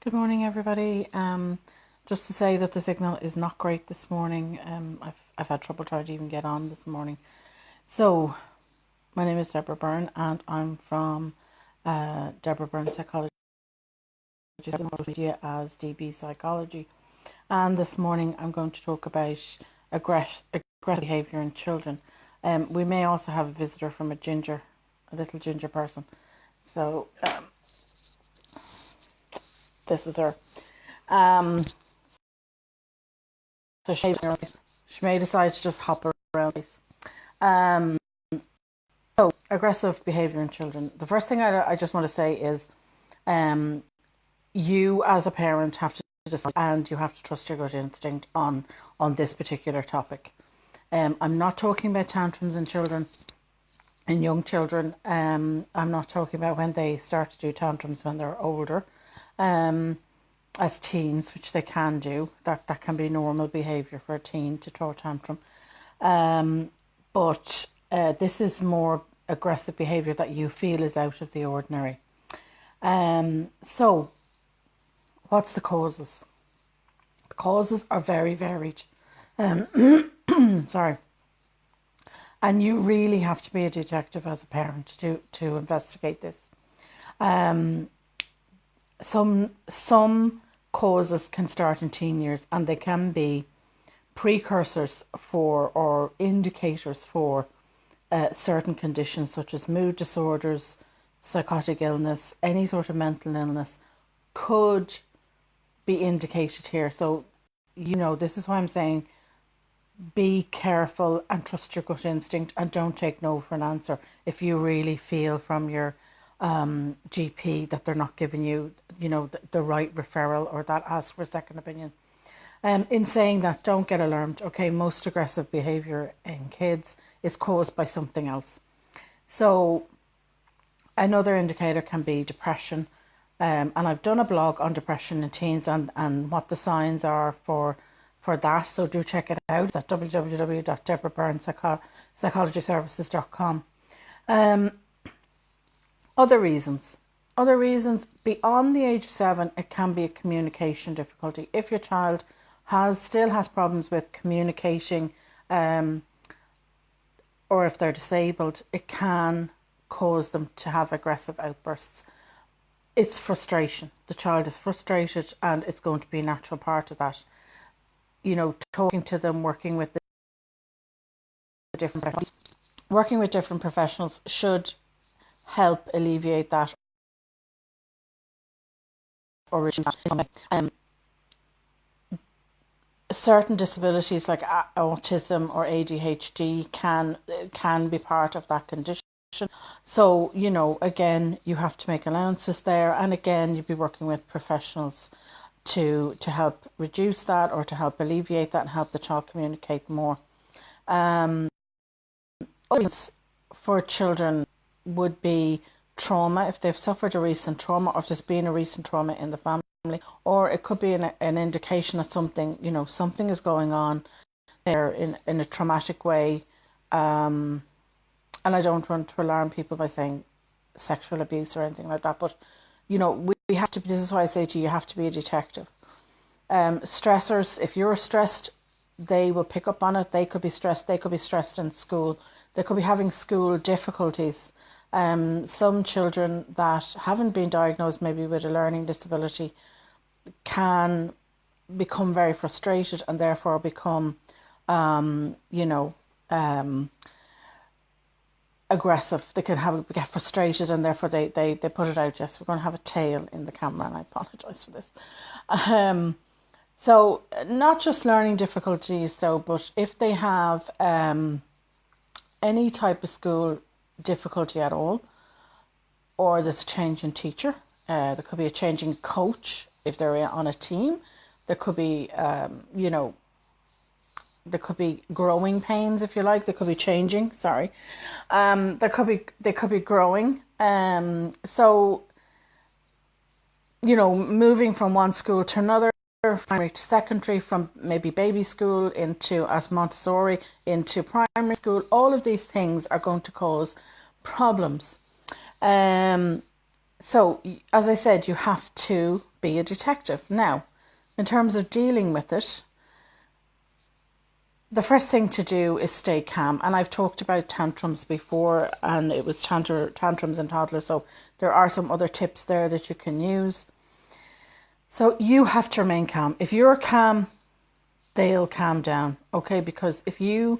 Good morning, everybody. Just to say that the signal is not great this morning. I've had trouble trying to even get on this morning. So, my name is Deborah Byrne, and I'm from Deborah Byrne Psychology, media as DBpsychology. And this morning, I'm going to talk about aggressive behaviour in children. We may also have a visitor from a little ginger person. So, this is her. So she may decide to just hop around this. So aggressive behaviour in children. The first thing I just want to say is you as a parent have to decide, and you have to trust your gut instinct on this particular topic. I'm not talking about tantrums in children, in young children. I'm not talking about when they start to do tantrums when they're older. As teens, which they can do, that can be normal behaviour for a teen to throw a tantrum. But this is more aggressive behaviour that you feel is out of the ordinary. So, what's the causes? The causes are very varied. Sorry. And you really have to be a detective as a parent to investigate this. Some causes can start in teen years, and they can be precursors for or indicators for certain conditions such as mood disorders, psychotic illness, any sort of mental illness could be indicated here. So, this is why I'm saying be careful and trust your gut instinct, and don't take no for an answer if you really feel from your GP that they're not giving you, the right referral, or that ask for a second opinion. In saying that, don't get alarmed. Okay, most aggressive behaviour in kids is caused by something else. So another indicator can be depression. And I've done a blog on depression in teens and what the signs are for that. So do check it out. It's at www.deborahbyrnepsychologyservices.com. Other reasons beyond the age of 7, it can be a communication difficulty. If your child still has problems with communicating, or if they're disabled, it can cause them to have aggressive outbursts. It's frustration. The child is frustrated, and it's going to be a natural part of that. Talking to them, working with different professionals should help alleviate that or reduce that. Certain disabilities like autism or ADHD can be part of that condition. So, again, you have to make allowances there, and again, you'll be working with professionals to help reduce that, or to help alleviate that, and help the child communicate more. For children would be trauma, if they've suffered a recent trauma, or if there's been a recent trauma in the family, or it could be an indication that something is going on there in a traumatic way. And I don't want to alarm people by saying sexual abuse or anything like that, but we have to. This is why I say to you, you have to be a detective. Stressors, if you're stressed, they will pick up on it. They could be stressed in school. They could be having school difficulties. Some children that haven't been diagnosed maybe with a learning disability can become very frustrated, and therefore become aggressive. They can get frustrated, and therefore they put it out. Yes, we're going to have a tail in the camera, and I apologise for this. So not just learning difficulties though, but if they have any type of school difficulty at all, or there's a change in teacher, there could be a change in coach if they're on a team. There could be there could be growing pains, if you like. They could be changing. Sorry, they could be growing. So moving from one school to another, primary to secondary, from maybe baby school into as Montessori into primary school. All of these things are going to cause problems. So, as I said, you have to be a detective. Now, in terms of dealing with it, the first thing to do is stay calm. And I've talked about tantrums before, and it was tantrums in toddlers. So there are some other tips there that you can use. So you have to remain calm. If you're calm, they'll calm down. Okay, because if you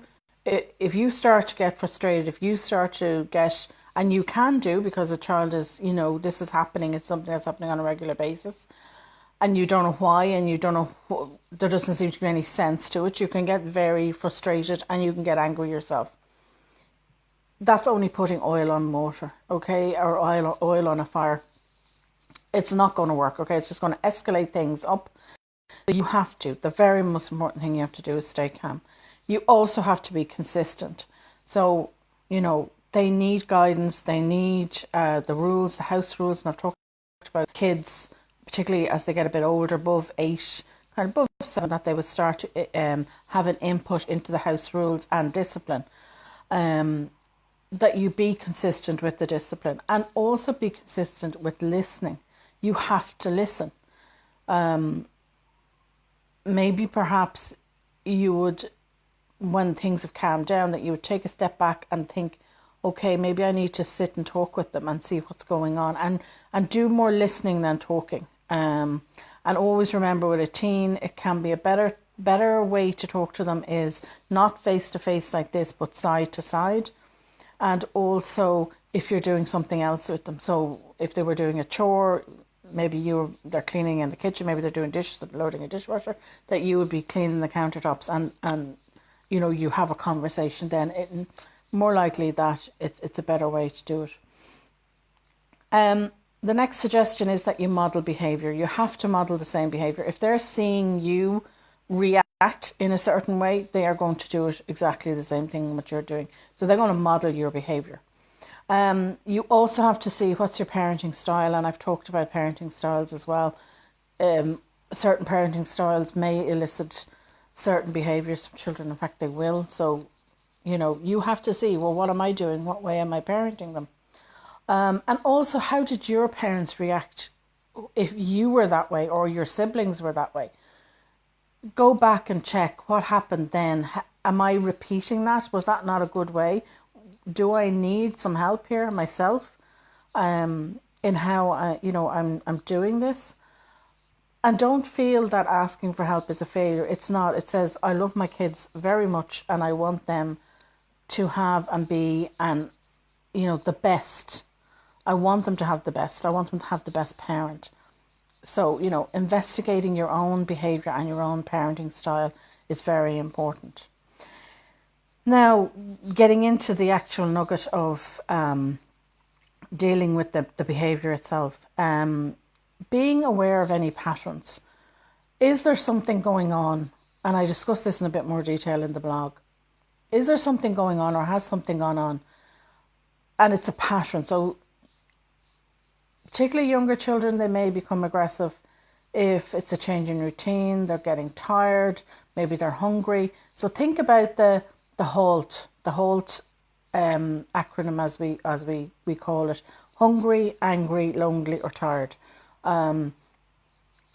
start to get frustrated, if you start to get, and you can do, because a child is, this is happening, it's something that's happening on a regular basis, and you don't know why, and you don't know, there doesn't seem to be any sense to it, you can get very frustrated and you can get angry yourself. That's only putting oil on water, okay, or oil on a fire. It's not going to work, okay? It's just going to escalate things up. You have to. The very most important thing you have to do is stay calm. You also have to be consistent. So, they need guidance. They need the rules, the house rules. And I've talked about kids, particularly as they get a bit older, above 8, kind of above 7, that they would start to have an input into the house rules and discipline. That you be consistent with the discipline, and also be consistent with listening. You have to listen. Maybe perhaps you would, when things have calmed down, that you would take a step back and think, okay, maybe I need to sit and talk with them and see what's going on, and do more listening than talking. And always remember, with a teen, it can be a better way to talk to them is not face to face like this, but side to side. And also if you're doing something else with them. So if they were doing a chore, maybe they're cleaning in the kitchen, maybe they're doing dishes, they're loading a dishwasher, that you would be cleaning the countertops, and you have a conversation then. More likely that it's a better way to do it. The next suggestion is that you model behaviour. You have to model the same behaviour. If they're seeing you react in a certain way, they are going to do it exactly the same thing what you're doing. So they're going to model your behaviour. You also have to see what's your parenting style, and I've talked about parenting styles as well. Certain parenting styles may elicit certain behaviours from children. In fact, they will. So, you have to see, well, what am I doing? What way am I parenting them? And also, how did your parents react if you were that way or your siblings were that way? Go back and check what happened then. Am I repeating that? Was that not a good way? Do I need some help here myself in how I'm doing this? And don't feel that asking for help is a failure. It's not. It says, I love my kids very much and I want them to have and be the best. I want them to have the best. I want them to have the best parent. So, investigating your own behaviour and your own parenting style is very important. Now, getting into the actual nugget of dealing with the behaviour itself, being aware of any patterns. Is there something going on? And I discuss this in a bit more detail in the blog. Is there something going on, or has something gone on? And it's a pattern. So particularly younger children, they may become aggressive if it's a change in routine, they're getting tired, maybe they're hungry. So think about the HALT acronym as we call it: hungry, angry, lonely, or tired.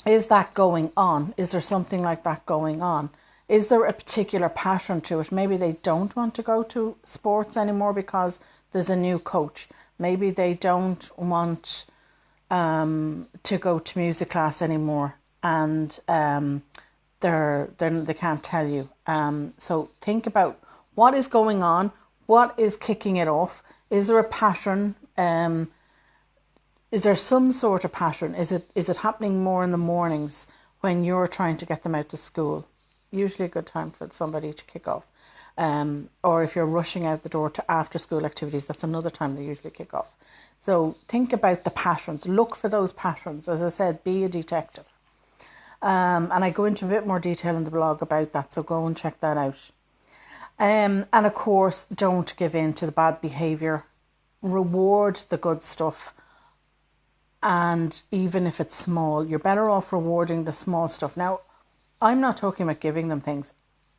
Is that going on? Is there something like that going on? Is there a particular pattern to it? Maybe they don't want to go to sports anymore because there's a new coach. Maybe they don't want to go to music class anymore, and they can't tell you. So think about what is going on, what is kicking it off. Is there a pattern? Is there some sort of pattern? Is it happening more in the mornings when you're trying to get them out to school? Usually a good time for somebody to kick off. Or if you're rushing out the door to after school activities, that's another time they usually kick off. So think about the patterns. Look for those patterns. As I said, be a detective. And I go into a bit more detail in the blog about that, so go and check that out. And of course, don't give in to the bad behaviour. Reward the good stuff. And even if it's small, you're better off rewarding the small stuff. Now, I'm not talking about giving them things.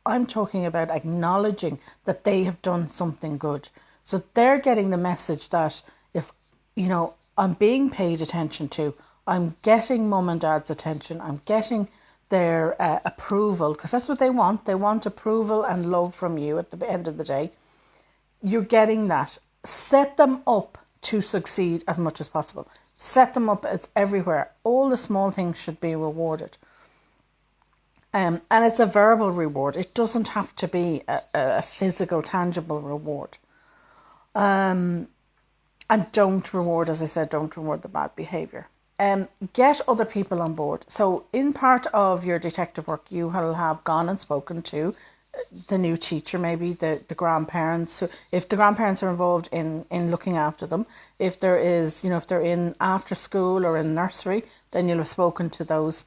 I'm talking about acknowledging that they have done something good. So they're getting the message that if, I'm being paid attention to. I'm getting mum and dad's attention. I'm getting their approval, because that's what they want. They want approval and love from you at the end of the day. You're getting that. Set them up to succeed as much as possible. Set them up as everywhere. All the small things should be rewarded. And it's a verbal reward. It doesn't have to be a physical, tangible reward. And don't reward, as I said, don't reward the bad behaviour. Get other people on board. So in part of your detective work, you will have gone and spoken to the new teacher, maybe the grandparents. So if the grandparents are involved in looking after them, if there is, if they're in after school or in nursery, then you'll have spoken to those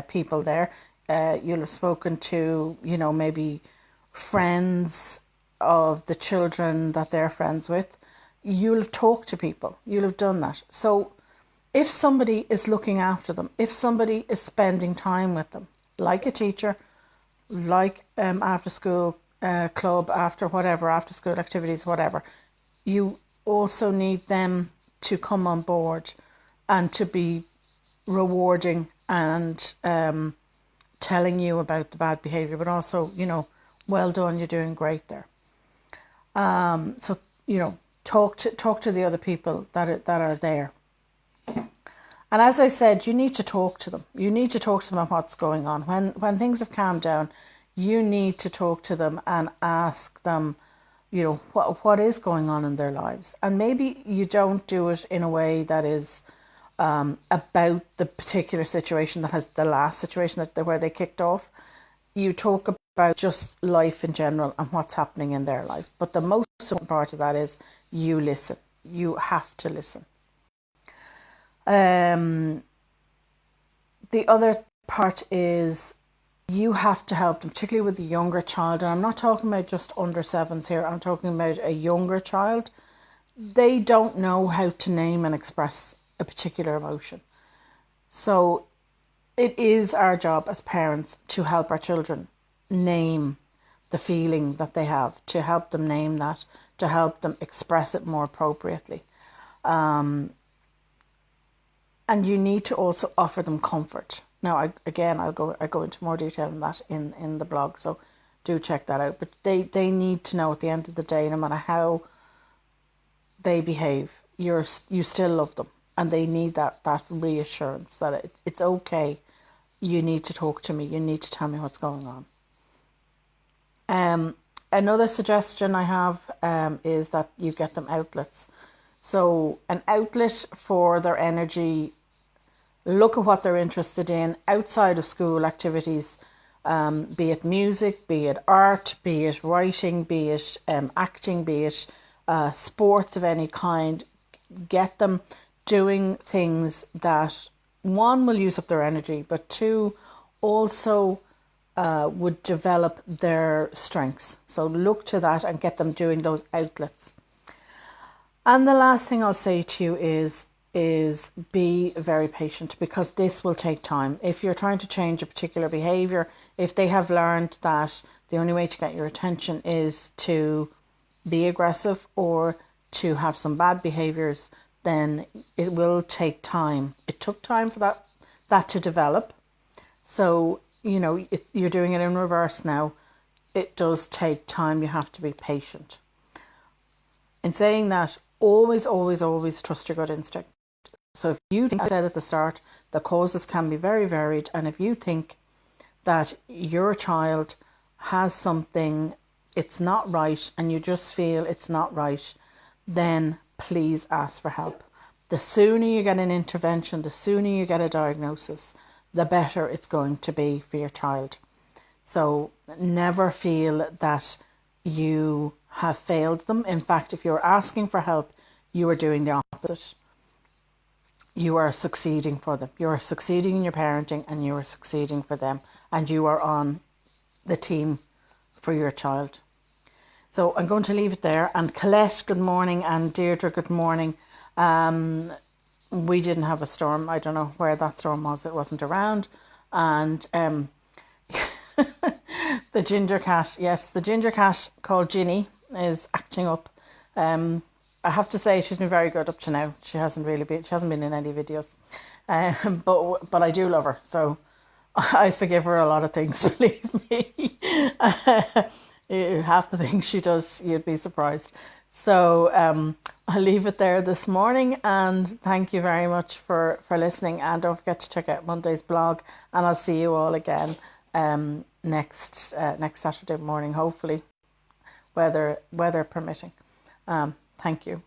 people there. You'll have spoken to, maybe friends of the children that they're friends with. You'll have talked to people. You'll have done that. So if somebody is looking after them, if somebody is spending time with them, like a teacher, like after school club, after school activities, whatever, you also need them to come on board and to be rewarding and telling you about the bad behaviour, but also, well done, you're doing great there. So, talk to the other people that are there. And as I said, you need to talk to them. You need to talk to them about what's going on. When things have calmed down, you need to talk to them and ask them, what is going on in their lives. And maybe you don't do it in a way that is about the particular situation that has the last situation where they kicked off. You talk about just life in general and what's happening in their life. But the most important part of that is you listen. You have to listen. The other part is you have to help them, particularly with a younger child. And I'm not talking about just under sevens here. I'm talking about a younger child. They don't know how to name and express a particular emotion. So it is our job as parents to help our children name the feeling that they have, to help them name that, to help them express it more appropriately. And you need to also offer them comfort. Now, I go into more detail on that in the blog, so do check that out. But they need to know at the end of the day, no matter how they behave, you still love them, and they need that reassurance that it's okay. You need to talk to me. You need to tell me what's going on. Another suggestion I have is that you get them outlets. So an outlet for their energy. Look at what they're interested in outside of school activities, be it music, be it art, be it writing, be it acting, be it sports of any kind. Get them doing things that, one, will use up their energy, but two, also would develop their strengths. So look to that and get them doing those outlets. And the last thing I'll say to you is be very patient, because this will take time. If you're trying to change a particular behaviour, if they have learned that the only way to get your attention is to be aggressive or to have some bad behaviours, then it will take time. It took time for that to develop. So, you're doing it in reverse now. It does take time. You have to be patient. In saying that, always, always, always trust your gut instinct. So if you think, I said at the start, the causes can be very varied, and if you think that your child has something, it's not right, and you just feel it's not right, then please ask for help. The sooner you get an intervention, the sooner you get a diagnosis, the better it's going to be for your child. So never feel that you have failed them. In fact, if you're asking for help, you are doing the opposite. You are succeeding for them. You are succeeding in your parenting, and you are succeeding for them, and you are on the team for your child. So I'm going to leave it there. And Colette, good morning, and Deirdre, good morning. We didn't have a storm. I don't know where that storm was. It wasn't around. And the ginger cat, yes, the ginger cat called Ginny is acting up. I have to say she's been very good up to now. She hasn't been in any videos, but I do love her, so I forgive her a lot of things. Believe me, half the things she does, you'd be surprised. So I'll leave it there this morning, and thank you very much for listening. And don't forget to check out Monday's blog, and I'll see you all again next Saturday morning, hopefully, weather permitting. Thank you.